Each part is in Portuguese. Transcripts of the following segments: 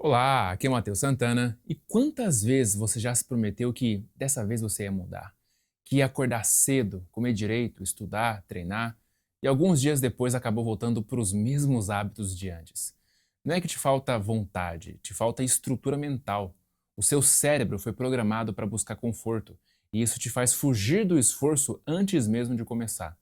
Olá, aqui é o Matheus Santana. E quantas vezes você já se prometeu que dessa vez você ia mudar? Que ia acordar cedo, comer direito, estudar, treinar, e alguns dias depois acabou voltando para os mesmos hábitos de antes? Não é que te falta vontade, te falta estrutura mental. O seu cérebro foi programado para buscar conforto, e isso te faz fugir do esforço antes mesmo de começar.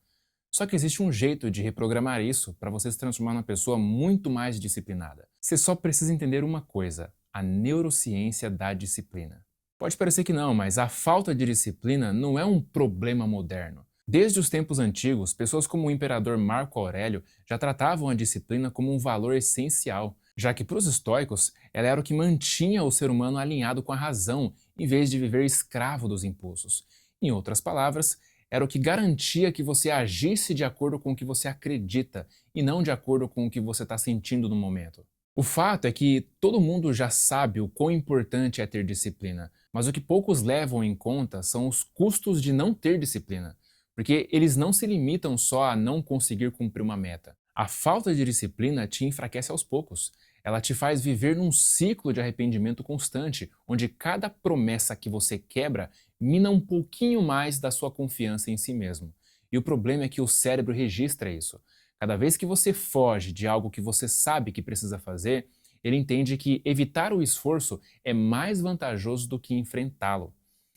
Só que existe um jeito de reprogramar isso para você se transformar numa pessoa muito mais disciplinada. Você só precisa entender uma coisa: a neurociência da disciplina. Pode parecer que não, mas a falta de disciplina não é um problema moderno. Desde os tempos antigos, pessoas como o imperador Marco Aurélio já tratavam a disciplina como um valor essencial, já que para os estoicos ela era o que mantinha o ser humano alinhado com a razão, em vez de viver escravo dos impulsos. Em outras palavras, era o que garantia que você agisse de acordo com o que você acredita e não de acordo com o que você está sentindo no momento. O fato é que todo mundo já sabe o quão importante é ter disciplina, mas o que poucos levam em conta são os custos de não ter disciplina, porque eles não se limitam só a não conseguir cumprir uma meta. A falta de disciplina te enfraquece aos poucos. Ela te faz viver num ciclo de arrependimento constante, onde cada promessa que você quebra mina um pouquinho mais da sua confiança em si mesmo. E o problema é que o cérebro registra isso. Cada vez que você foge de algo que você sabe que precisa fazer, ele entende que evitar o esforço é mais vantajoso do que enfrentá-lo.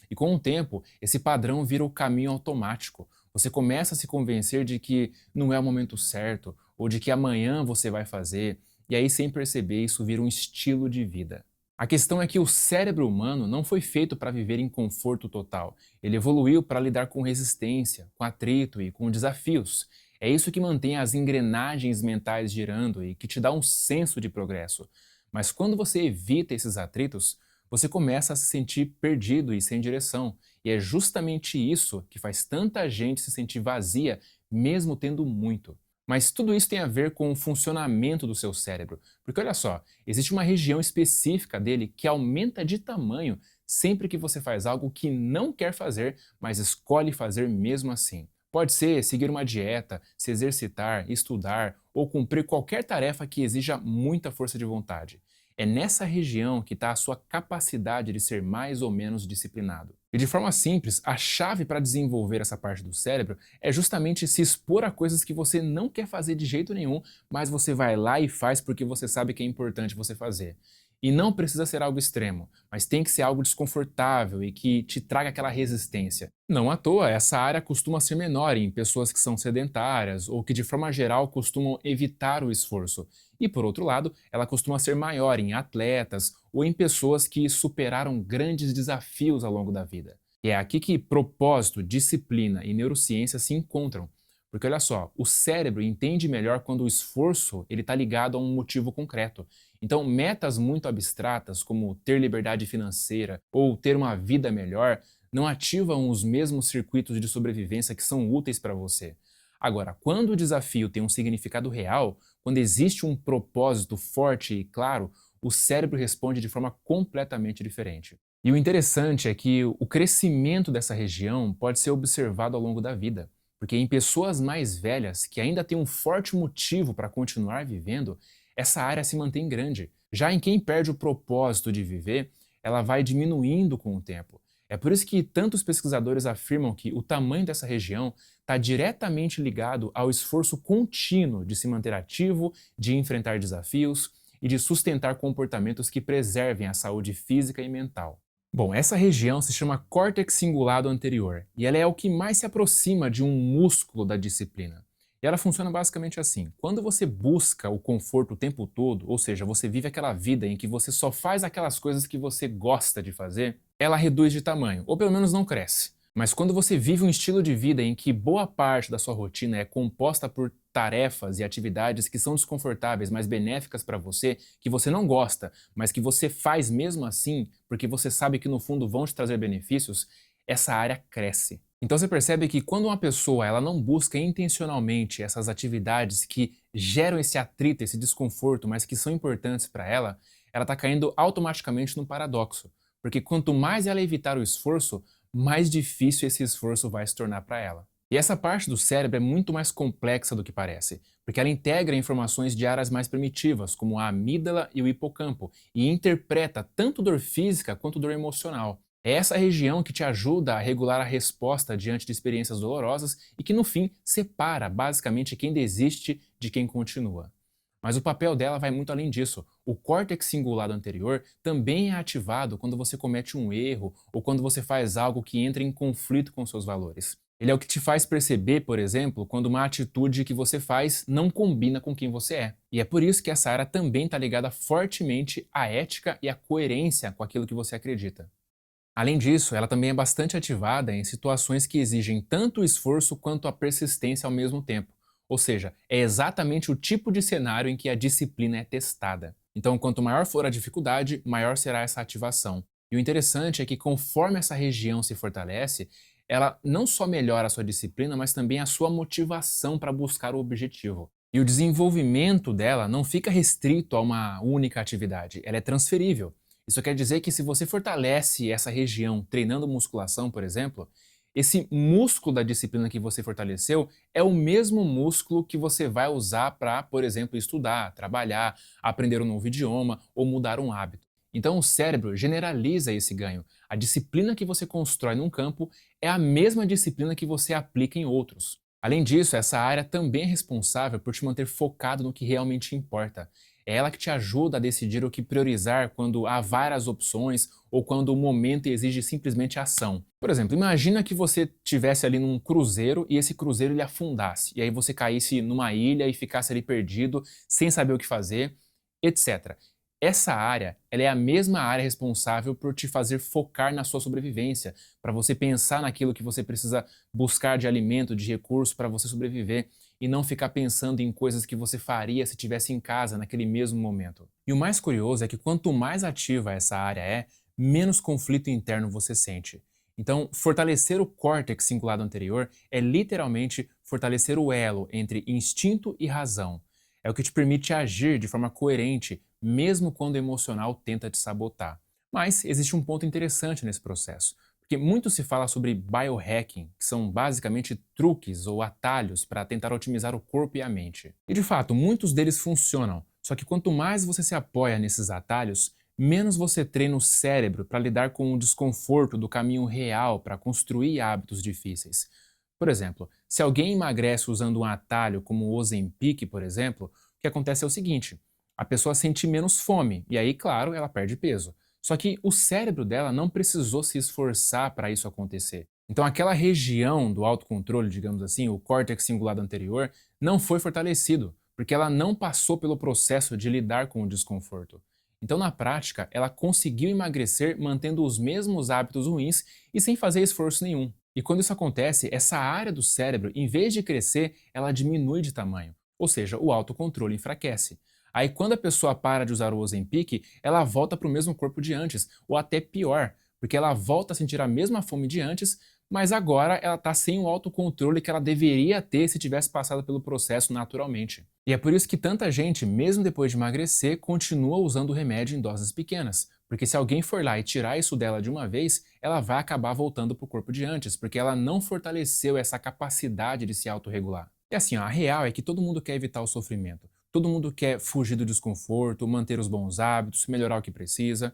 E com o tempo, esse padrão vira o caminho automático. Você começa a se convencer de que não é o momento certo, ou de que amanhã você vai fazer, e aí, sem perceber, isso vira um estilo de vida. A questão é que o cérebro humano não foi feito para viver em conforto total. Ele evoluiu para lidar com resistência, com atrito e com desafios. É isso que mantém as engrenagens mentais girando e que te dá um senso de progresso. Mas quando você evita esses atritos, você começa a se sentir perdido e sem direção. E é justamente isso que faz tanta gente se sentir vazia, mesmo tendo muito. Mas tudo isso tem a ver com o funcionamento do seu cérebro. Porque olha só, existe uma região específica dele que aumenta de tamanho sempre que você faz algo que não quer fazer, mas escolhe fazer mesmo assim. Pode ser seguir uma dieta, se exercitar, estudar ou cumprir qualquer tarefa que exija muita força de vontade. É nessa região que está a sua capacidade de ser mais ou menos disciplinado. E de forma simples, a chave para desenvolver essa parte do cérebro é justamente se expor a coisas que você não quer fazer de jeito nenhum, mas você vai lá e faz porque você sabe que é importante você fazer. E não precisa ser algo extremo, mas tem que ser algo desconfortável e que te traga aquela resistência. Não à toa, essa área costuma ser menor em pessoas que são sedentárias ou que de forma geral costumam evitar o esforço. E por outro lado, ela costuma ser maior em atletas ou em pessoas que superaram grandes desafios ao longo da vida. E é aqui que propósito, disciplina e neurociência se encontram. Porque olha só, o cérebro entende melhor quando o esforço ele está ligado a um motivo concreto. Então, metas muito abstratas, como ter liberdade financeira ou ter uma vida melhor, não ativam os mesmos circuitos de sobrevivência que são úteis para você. Agora, quando o desafio tem um significado real, quando existe um propósito forte e claro, o cérebro responde de forma completamente diferente. E o interessante é que o crescimento dessa região pode ser observado ao longo da vida, porque em pessoas mais velhas que ainda têm um forte motivo para continuar vivendo, essa área se mantém grande. Já em quem perde o propósito de viver, ela vai diminuindo com o tempo. É por isso que tantos pesquisadores afirmam que o tamanho dessa região está diretamente ligado ao esforço contínuo de se manter ativo, de enfrentar desafios e de sustentar comportamentos que preservem a saúde física e mental. Bom, essa região se chama córtex cingulado anterior e ela é o que mais se aproxima de um músculo da disciplina. E ela funciona basicamente assim: quando você busca o conforto o tempo todo, ou seja, você vive aquela vida em que você só faz aquelas coisas que você gosta de fazer, ela reduz de tamanho, ou pelo menos não cresce. Mas quando você vive um estilo de vida em que boa parte da sua rotina é composta por tarefas e atividades que são desconfortáveis, mas benéficas para você, que você não gosta, mas que você faz mesmo assim, porque você sabe que no fundo vão te trazer benefícios, essa área cresce. Então você percebe que quando uma pessoa ela não busca intencionalmente essas atividades que geram esse atrito, esse desconforto, mas que são importantes para ela, ela está caindo automaticamente no paradoxo. Porque quanto mais ela evitar o esforço, mais difícil esse esforço vai se tornar para ela. E essa parte do cérebro é muito mais complexa do que parece, porque ela integra informações de áreas mais primitivas, como a amígdala e o hipocampo, e interpreta tanto dor física quanto dor emocional. É essa região que te ajuda a regular a resposta diante de experiências dolorosas e que, no fim, separa basicamente quem desiste de quem continua. Mas o papel dela vai muito além disso. O córtex cingulado anterior também é ativado quando você comete um erro ou quando você faz algo que entra em conflito com seus valores. Ele é o que te faz perceber, por exemplo, quando uma atitude que você faz não combina com quem você é. E é por isso que essa área também está ligada fortemente à ética e à coerência com aquilo que você acredita. Além disso, ela também é bastante ativada em situações que exigem tanto o esforço quanto a persistência ao mesmo tempo. Ou seja, é exatamente o tipo de cenário em que a disciplina é testada. Então, quanto maior for a dificuldade, maior será essa ativação. E o interessante é que conforme essa região se fortalece, ela não só melhora a sua disciplina, mas também a sua motivação para buscar o objetivo. E o desenvolvimento dela não fica restrito a uma única atividade, ela é transferível. Isso quer dizer que se você fortalece essa região treinando musculação, por exemplo, esse músculo da disciplina que você fortaleceu é o mesmo músculo que você vai usar para, por exemplo, estudar, trabalhar, aprender um novo idioma ou mudar um hábito. Então o cérebro generaliza esse ganho. A disciplina que você constrói num campo é a mesma disciplina que você aplica em outros. Além disso, essa área também é responsável por te manter focado no que realmente importa. É ela que te ajuda a decidir o que priorizar quando há várias opções ou quando o momento exige simplesmente ação. Por exemplo, imagina que você estivesse ali num cruzeiro e esse cruzeiro ele afundasse, e aí você caísse numa ilha e ficasse ali perdido, sem saber o que fazer, etc. Essa área, ela é a mesma área responsável por te fazer focar na sua sobrevivência, para você pensar naquilo que você precisa buscar de alimento, de recurso para você sobreviver e não ficar pensando em coisas que você faria se estivesse em casa naquele mesmo momento. E o mais curioso é que quanto mais ativa essa área é, menos conflito interno você sente. Então, fortalecer o córtex cingulado anterior é literalmente fortalecer o elo entre instinto e razão. É o que te permite agir de forma coerente, mesmo quando o emocional tenta te sabotar. Mas existe um ponto interessante nesse processo, porque muito se fala sobre biohacking, que são basicamente truques ou atalhos para tentar otimizar o corpo e a mente. E de fato, muitos deles funcionam, só que quanto mais você se apoia nesses atalhos, menos você treina o cérebro para lidar com o desconforto do caminho real para construir hábitos difíceis. Por exemplo, se alguém emagrece usando um atalho como o Ozempic, por exemplo, o que acontece é o seguinte: a pessoa sente menos fome e aí, claro, ela perde peso. Só que o cérebro dela não precisou se esforçar para isso acontecer. Então aquela região do autocontrole, digamos assim, o córtex cingulado anterior, não foi fortalecido, porque ela não passou pelo processo de lidar com o desconforto. Então, na prática, ela conseguiu emagrecer mantendo os mesmos hábitos ruins e sem fazer esforço nenhum. E quando isso acontece, essa área do cérebro, em vez de crescer, ela diminui de tamanho. Ou seja, o autocontrole enfraquece. Aí quando a pessoa para de usar o Ozempic, ela volta para o mesmo corpo de antes, ou até pior, porque ela volta a sentir a mesma fome de antes, mas agora ela está sem o autocontrole que ela deveria ter se tivesse passado pelo processo naturalmente. E é por isso que tanta gente, mesmo depois de emagrecer, continua usando o remédio em doses pequenas. Porque se alguém for lá e tirar isso dela de uma vez, ela vai acabar voltando para o corpo de antes, porque ela não fortaleceu essa capacidade de se autorregular. E assim, ó, a real é que todo mundo quer evitar o sofrimento. Todo mundo quer fugir do desconforto, manter os bons hábitos, melhorar o que precisa.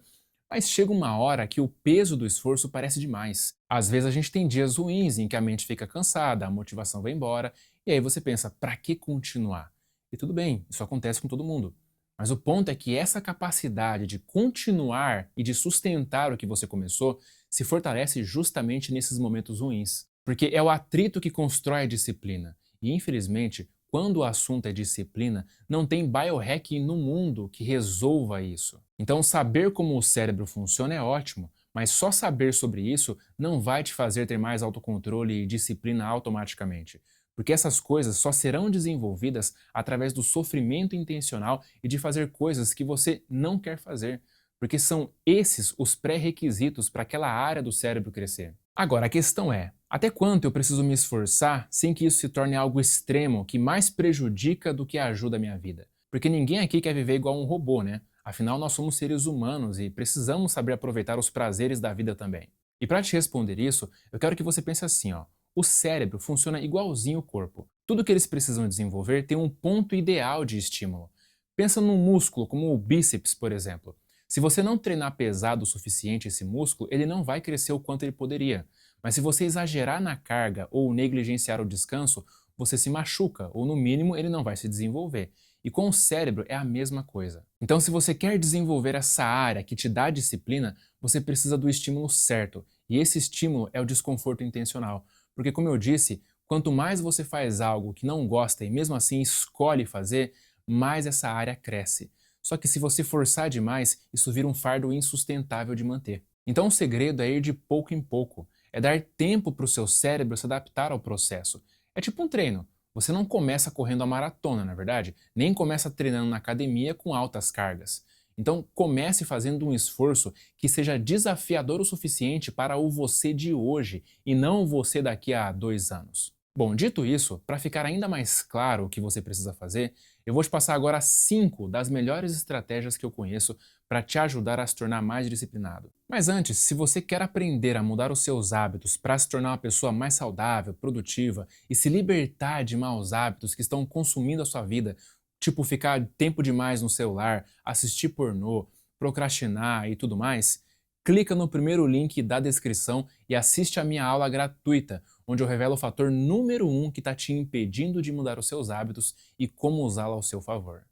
Mas chega uma hora que o peso do esforço parece demais. Às vezes a gente tem dias ruins em que a mente fica cansada, a motivação vai embora, e aí você pensa, pra que continuar? E tudo bem, isso acontece com todo mundo. Mas o ponto é que essa capacidade de continuar e de sustentar o que você começou se fortalece justamente nesses momentos ruins. Porque é o atrito que constrói a disciplina. E infelizmente, quando o assunto é disciplina, não tem biohacking no mundo que resolva isso. Então, saber como o cérebro funciona é ótimo, mas só saber sobre isso não vai te fazer ter mais autocontrole e disciplina automaticamente. Porque essas coisas só serão desenvolvidas através do sofrimento intencional e de fazer coisas que você não quer fazer. Porque são esses os pré-requisitos para aquela área do cérebro crescer. Agora, a questão é: até quanto eu preciso me esforçar sem que isso se torne algo extremo que mais prejudica do que ajuda a minha vida? Porque ninguém aqui quer viver igual um robô, né? Afinal, nós somos seres humanos e precisamos saber aproveitar os prazeres da vida também. E para te responder isso, eu quero que você pense assim, ó: O cérebro funciona igualzinho o corpo. Tudo que eles precisam desenvolver tem um ponto ideal de estímulo. Pensa num músculo como o bíceps, por exemplo. Se você não treinar pesado o suficiente esse músculo, ele não vai crescer o quanto ele poderia. Mas se você exagerar na carga ou negligenciar o descanso, você se machuca, ou no mínimo ele não vai se desenvolver. E com o cérebro é a mesma coisa. Então, se você quer desenvolver essa área que te dá disciplina, você precisa do estímulo certo. E esse estímulo é o desconforto intencional. Porque, como eu disse, quanto mais você faz algo que não gosta e mesmo assim escolhe fazer, mais essa área cresce. Só que se você forçar demais, isso vira um fardo insustentável de manter. Então o segredo é ir de pouco em pouco, é dar tempo para o seu cérebro se adaptar ao processo. É tipo um treino. Você não começa correndo a maratona, na verdade, nem começa treinando na academia com altas cargas. Então comece fazendo um esforço que seja desafiador o suficiente para o você de hoje e não o você daqui a 2 anos. Bom, dito isso, para ficar ainda mais claro o que você precisa fazer, eu vou te passar agora 5 das melhores estratégias que eu conheço para te ajudar a se tornar mais disciplinado. Mas antes, se você quer aprender a mudar os seus hábitos para se tornar uma pessoa mais saudável, produtiva e se libertar de maus hábitos que estão consumindo a sua vida, tipo ficar tempo demais no celular, assistir pornô, procrastinar e tudo mais, clica no primeiro link da descrição e assiste a minha aula gratuita, onde eu revelo o fator número 1 que está te impedindo de mudar os seus hábitos e como usá-lo ao seu favor.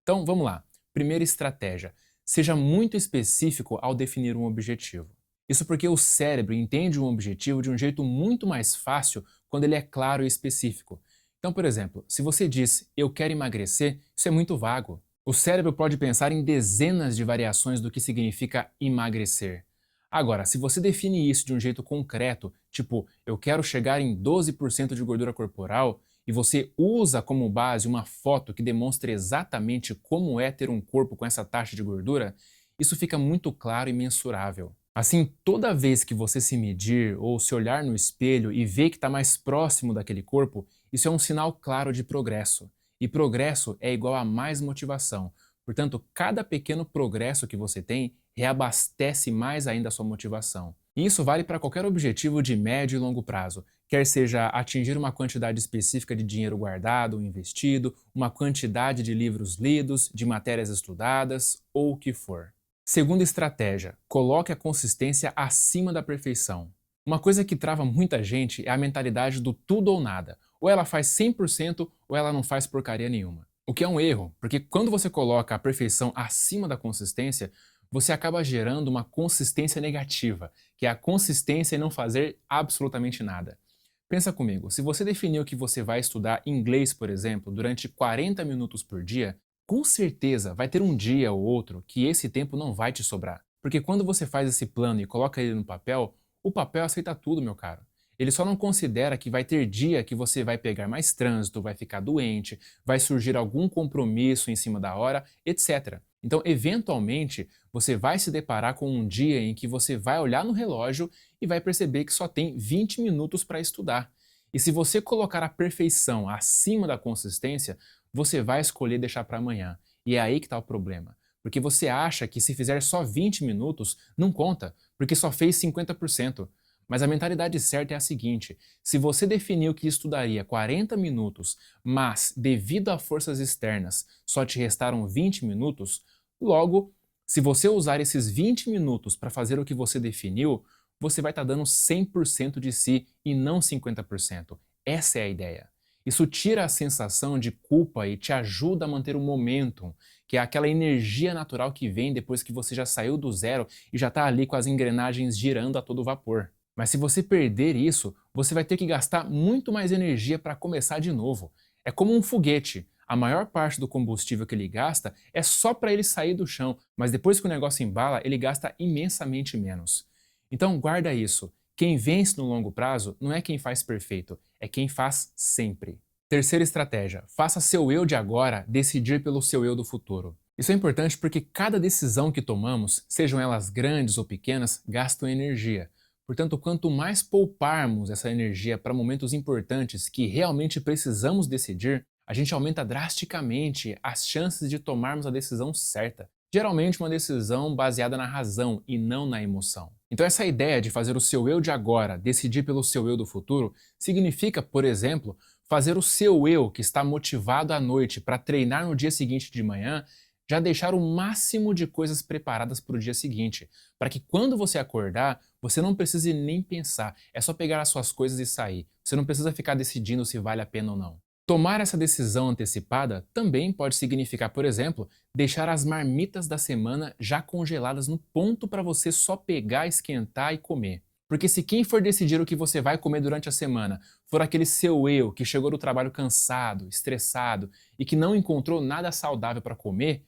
Então vamos lá. Primeira estratégia. Seja muito específico ao definir um objetivo. Isso porque o cérebro entende um objetivo de um jeito muito mais fácil quando ele é claro e específico. Então, por exemplo, se você diz eu quero emagrecer, isso é muito vago. O cérebro pode pensar em dezenas de variações do que significa emagrecer. Agora, se você define isso de um jeito concreto, tipo eu quero chegar em 12% de gordura corporal, e você usa como base uma foto que demonstra exatamente como é ter um corpo com essa taxa de gordura, isso fica muito claro e mensurável. Assim, toda vez que você se medir ou se olhar no espelho e ver que está mais próximo daquele corpo, isso é um sinal claro de progresso. E progresso é igual a mais motivação. Portanto, cada pequeno progresso que você tem reabastece mais ainda a sua motivação. E isso vale para qualquer objetivo de médio e longo prazo, quer seja atingir uma quantidade específica de dinheiro guardado ou investido, uma quantidade de livros lidos, de matérias estudadas ou o que for. Segunda estratégia, coloque a consistência acima da perfeição. Uma coisa que trava muita gente é a mentalidade do tudo ou nada. Ou ela faz 100% ou ela não faz porcaria nenhuma. O que é um erro, porque quando você coloca a perfeição acima da consistência, você acaba gerando uma consistência negativa, que é a consistência em não fazer absolutamente nada. Pensa comigo, se você definiu que você vai estudar inglês, por exemplo, durante 40 minutos por dia, com certeza vai ter um dia ou outro que esse tempo não vai te sobrar. Porque quando você faz esse plano e coloca ele no papel, o papel aceita tudo, meu caro. Ele só não considera que vai ter dia que você vai pegar mais trânsito, vai ficar doente, vai surgir algum compromisso em cima da hora, etc. Então, eventualmente, você vai se deparar com um dia em que você vai olhar no relógio e vai perceber que só tem 20 minutos para estudar. E se você colocar a perfeição acima da consistência, você vai escolher deixar para amanhã. E é aí que está o problema. Porque você acha que se fizer só 20 minutos, não conta, porque só fez 50%. Mas a mentalidade certa é a seguinte: se você definiu que estudaria 40 minutos, mas devido a forças externas só te restaram 20 minutos, logo, se você usar esses 20 minutos para fazer o que você definiu, você vai estar dando 100% de si e não 50%. Essa é a ideia. Isso tira a sensação de culpa e te ajuda a manter o momentum, que é aquela energia natural que vem depois que você já saiu do zero e já está ali com as engrenagens girando a todo vapor. Mas se você perder isso, você vai ter que gastar muito mais energia para começar de novo. É como um foguete. A maior parte do combustível que ele gasta é só para ele sair do chão, mas depois que o negócio embala, ele gasta imensamente menos. Então guarda isso. Quem vence no longo prazo não é quem faz perfeito, é quem faz sempre. Terceira estratégia, faça seu eu de agora decidir pelo seu eu do futuro. Isso é importante porque cada decisão que tomamos, sejam elas grandes ou pequenas, gastam energia. Portanto, quanto mais pouparmos essa energia para momentos importantes que realmente precisamos decidir, a gente aumenta drasticamente as chances de tomarmos a decisão certa. Geralmente uma decisão baseada na razão e não na emoção. Então essa ideia de fazer o seu eu de agora decidir pelo seu eu do futuro significa, por exemplo, fazer o seu eu que está motivado à noite para treinar no dia seguinte de manhã já deixar o máximo de coisas preparadas para o dia seguinte, para que quando você acordar, você não precise nem pensar, é só pegar as suas coisas e sair. Você não precisa ficar decidindo se vale a pena ou não. Tomar essa decisão antecipada também pode significar, por exemplo, deixar as marmitas da semana já congeladas no ponto para você só pegar, esquentar e comer. Porque se quem for decidir o que você vai comer durante a semana for aquele seu eu que chegou do trabalho cansado, estressado e que não encontrou nada saudável para comer,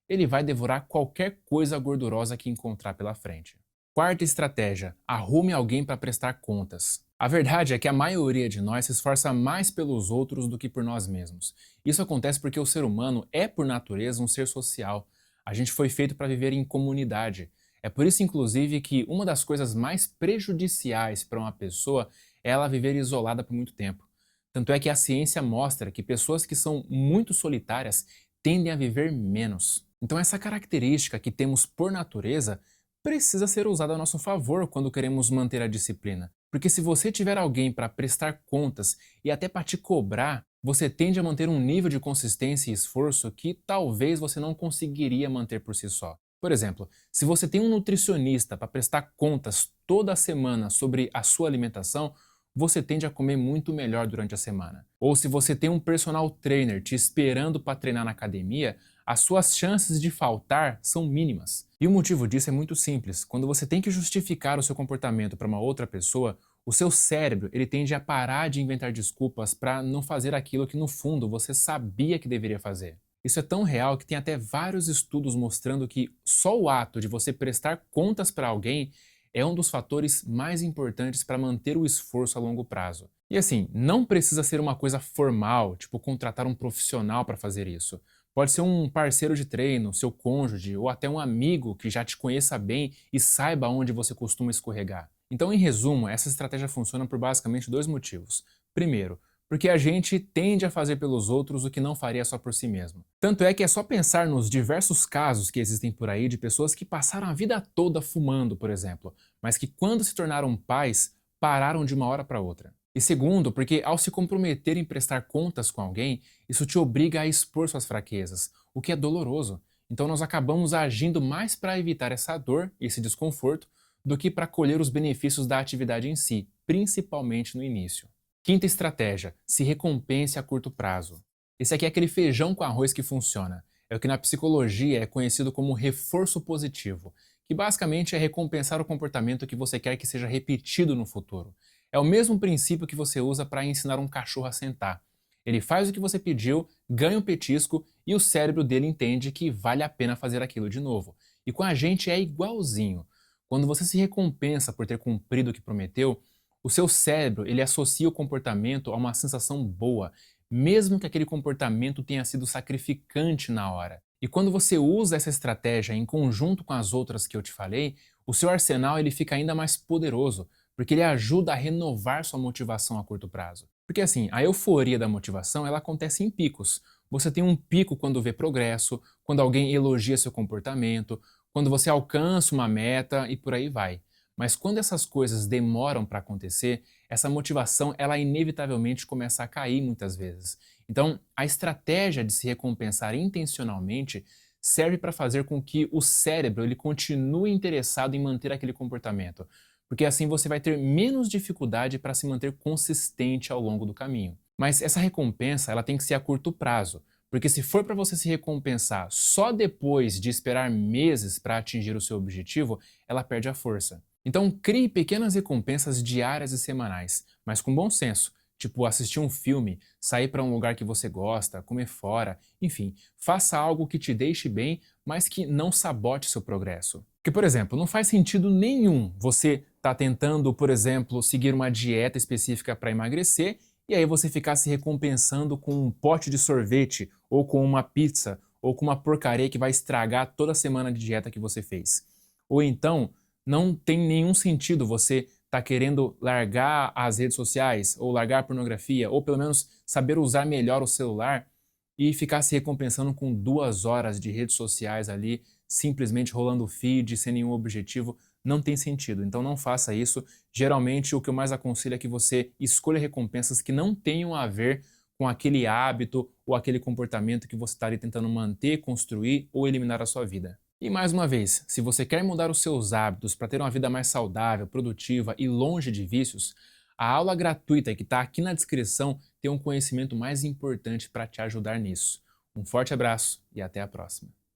ele vai devorar qualquer coisa gordurosa que encontrar pela frente. Quarta estratégia: arrume alguém para prestar contas. A verdade é que a maioria de nós se esforça mais pelos outros do que por nós mesmos. Isso acontece porque o ser humano é, por natureza, um ser social. A gente foi feito para viver em comunidade. É por isso, inclusive, que uma das coisas mais prejudiciais para uma pessoa é ela viver isolada por muito tempo. Tanto é que a ciência mostra que pessoas que são muito solitárias tendem a viver menos. Então, essa característica que temos por natureza precisa ser usada a nosso favor quando queremos manter a disciplina. Porque se você tiver alguém para prestar contas e até para te cobrar, você tende a manter um nível de consistência e esforço que talvez você não conseguiria manter por si só. Por exemplo, se você tem um nutricionista para prestar contas toda semana sobre a sua alimentação, você tende a comer muito melhor durante a semana. Ou se você tem um personal trainer te esperando para treinar na academia, as suas chances de faltar são mínimas. E o motivo disso é muito simples. Quando você tem que justificar o seu comportamento para uma outra pessoa, o seu cérebro ele tende a parar de inventar desculpas para não fazer aquilo que no fundo você sabia que deveria fazer. Isso é tão real que tem até vários estudos mostrando que só o ato de você prestar contas para alguém é um dos fatores mais importantes para manter o esforço a longo prazo. E assim, não precisa ser uma coisa formal, tipo contratar um profissional para fazer isso. Pode ser um parceiro de treino, seu cônjuge ou até um amigo que já te conheça bem e saiba onde você costuma escorregar. Então, em resumo, essa estratégia funciona por basicamente dois motivos. Primeiro, porque a gente tende a fazer pelos outros o que não faria só por si mesmo. Tanto é que é só pensar nos diversos casos que existem por aí de pessoas que passaram a vida toda fumando, por exemplo, mas que quando se tornaram pais, pararam de uma hora para outra. E segundo, porque ao se comprometer em prestar contas com alguém, isso te obriga a expor suas fraquezas, o que é doloroso. Então nós acabamos agindo mais para evitar essa dor, esse desconforto, do que para colher os benefícios da atividade em si, principalmente no início. Quinta estratégia: se recompense a curto prazo. Esse aqui é aquele feijão com arroz que funciona. É o que na psicologia é conhecido como reforço positivo, que basicamente é recompensar o comportamento que você quer que seja repetido no futuro. É o mesmo princípio que você usa para ensinar um cachorro a sentar. Ele faz o que você pediu, ganha um petisco e o cérebro dele entende que vale a pena fazer aquilo de novo. E com a gente é igualzinho. Quando você se recompensa por ter cumprido o que prometeu, o seu cérebro ele associa o comportamento a uma sensação boa, mesmo que aquele comportamento tenha sido sacrificante na hora. E quando você usa essa estratégia em conjunto com as outras que eu te falei, o seu arsenal ele fica ainda mais poderoso, porque ele ajuda a renovar sua motivação a curto prazo. Porque assim, a euforia da motivação ela acontece em picos. Você tem um pico quando vê progresso, quando alguém elogia seu comportamento, quando você alcança uma meta e por aí vai. Mas quando essas coisas demoram para acontecer, essa motivação ela inevitavelmente começa a cair muitas vezes. Então, a estratégia de se recompensar intencionalmente serve para fazer com que o cérebro ele continue interessado em manter aquele comportamento, porque assim você vai ter menos dificuldade para se manter consistente ao longo do caminho. Mas essa recompensa ela tem que ser a curto prazo, porque se for para você se recompensar só depois de esperar meses para atingir o seu objetivo, ela perde a força. Então crie pequenas recompensas diárias e semanais, mas com bom senso, tipo assistir um filme, sair para um lugar que você gosta, comer fora, enfim, faça algo que te deixe bem, mas que não sabote seu progresso. Porque, por exemplo, não faz sentido nenhum você estar tentando, por exemplo, seguir uma dieta específica para emagrecer e aí você ficar se recompensando com um pote de sorvete, ou com uma pizza, ou com uma porcaria que vai estragar toda a semana de dieta que você fez. Ou então, não tem nenhum sentido você estar querendo largar as redes sociais, ou largar a pornografia, ou pelo menos saber usar melhor o celular e ficar se recompensando com 2 horas de redes sociais ali simplesmente rolando o feed sem nenhum objetivo, não tem sentido. Então não faça isso. Geralmente o que eu mais aconselho é que você escolha recompensas que não tenham a ver com aquele hábito ou aquele comportamento que você está ali tentando manter, construir ou eliminar da sua vida. E mais uma vez, se você quer mudar os seus hábitos para ter uma vida mais saudável, produtiva e longe de vícios, a aula gratuita que está aqui na descrição tem um conhecimento mais importante para te ajudar nisso. Um forte abraço e até a próxima.